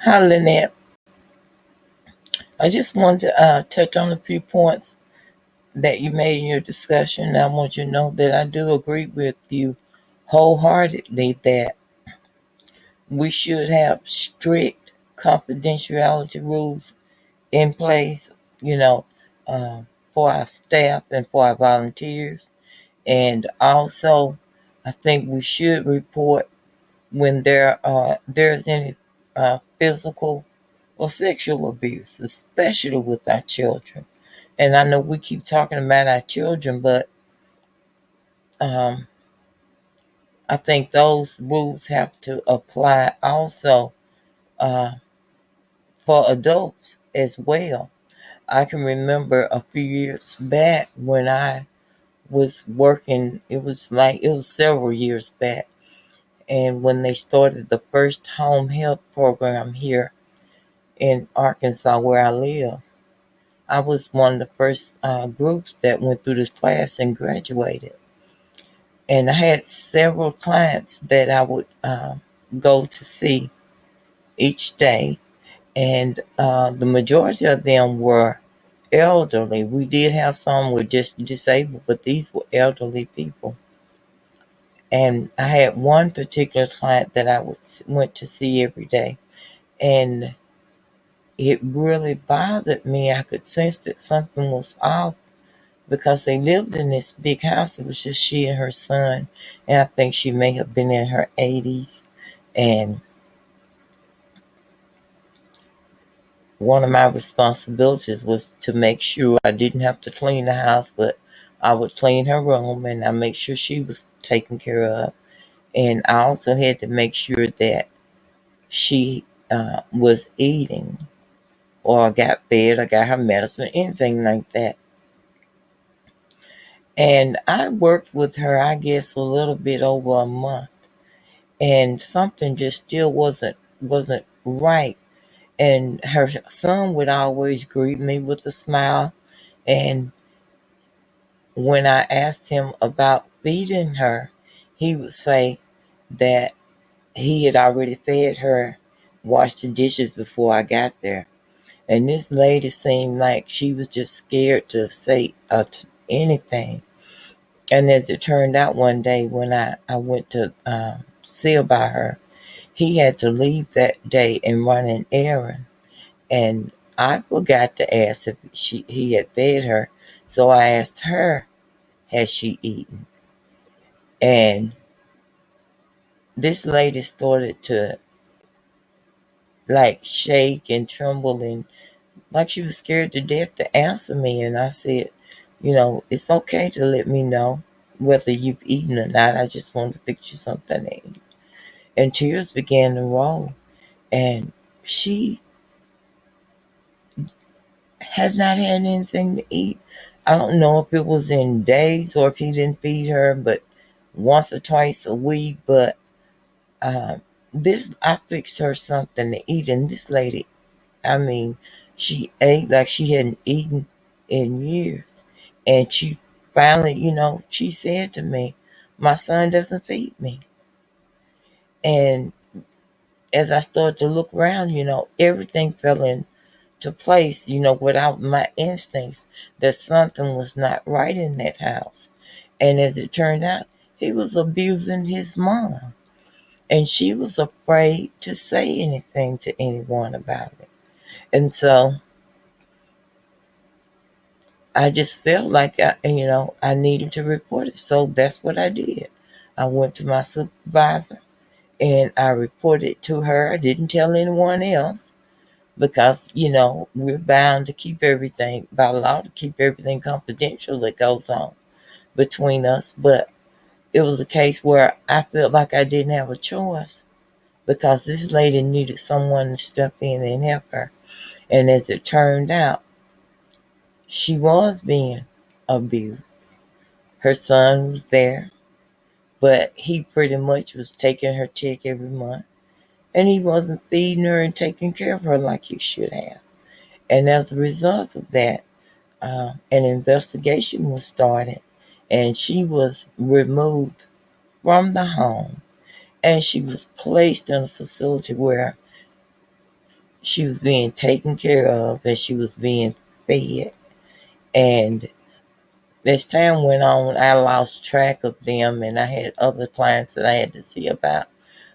Hi, Lynette. I just wanted to touch on a few points that you made in your discussion. I want you to know that I do agree with you wholeheartedly that we should have strict confidentiality rules in place, you know, uh, for our staff and for our volunteers. And also, I think we should report when there's any physical or sexual abuse, especially with our children. And I know we keep talking about our children, but um, I think those rules have to apply also uh, for adults as well. I can remember a few years back when I was working, it was several years back, and when they started the first home health program here in Arkansas where I live, I was one of the first groups that went through this class and graduated. And I had several clients that I would go to see each day, and the majority of them were elderly. We did have some were just disabled, but these were elderly people. And I had one particular client that went to see every day, and it really bothered me. I could sense that something was off because they lived in this big house. It was just she and her son, and I think she may have been in her 80s. And one of my responsibilities was to make sure I didn't have to clean the house, but I would clean her room and I make sure she was taken care of. And I also had to make sure that she was eating or got fed or got her medicine, anything like that. And I worked with her, I guess, a little bit over a month, and something just still wasn't right. And her son would always greet me with a smile, and when I asked him about feeding her, he would say that he had already fed her, washed the dishes before I got there. And this lady seemed like she was just scared to say anything. And as it turned out, one day when I went to see about her, he had to leave that day and run an errand. And I forgot to ask if he had fed her. So I asked her, has she eaten? And this lady started to like shake and tremble and like she was scared to death to answer me. And I said, it's okay to let me know whether you've eaten or not. I just wanted to fix you something to eat. And tears began to roll. And she had not had anything to eat. I don't know if it was in days or if he didn't feed her, but once or twice a week. But this, I fixed her something to eat, and this lady, I mean, she ate like she hadn't eaten in years. And she finally, she said to me, "My son doesn't feed me." And as I started to look around, everything fell into place, without my instincts that something was not right in that house. And as it turned out, he was abusing his mom. And she was afraid to say anything to anyone about it. And so I just felt like I needed to report it. So that's what I did. I went to my supervisor and I reported to her. I didn't tell anyone else because, we're bound to keep everything, by law, to keep everything confidential that goes on between us. But it was a case where I felt like I didn't have a choice because this lady needed someone to step in and help her. And as it turned out, she was being abused. Her son was there, but he pretty much was taking her check every month. And he wasn't feeding her and taking care of her like he should have. And as a result of that, an investigation was started, and she was removed from the home, and she was placed in a facility where she was being taken care of and she was being fed. And as time went on, I lost track of them and I had other clients that I had to see about.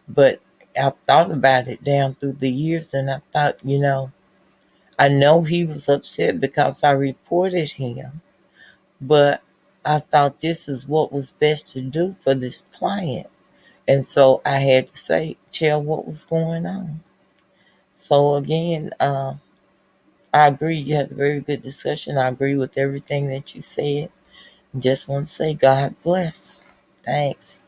But I thought about it down through the years and I thought, I know he was upset because I reported him, but I thought this is what was best to do for this client. And so I had to tell what was going on. So again, I agree. You had a very good discussion. I agree with everything that you said. Just want to say God bless. Thanks.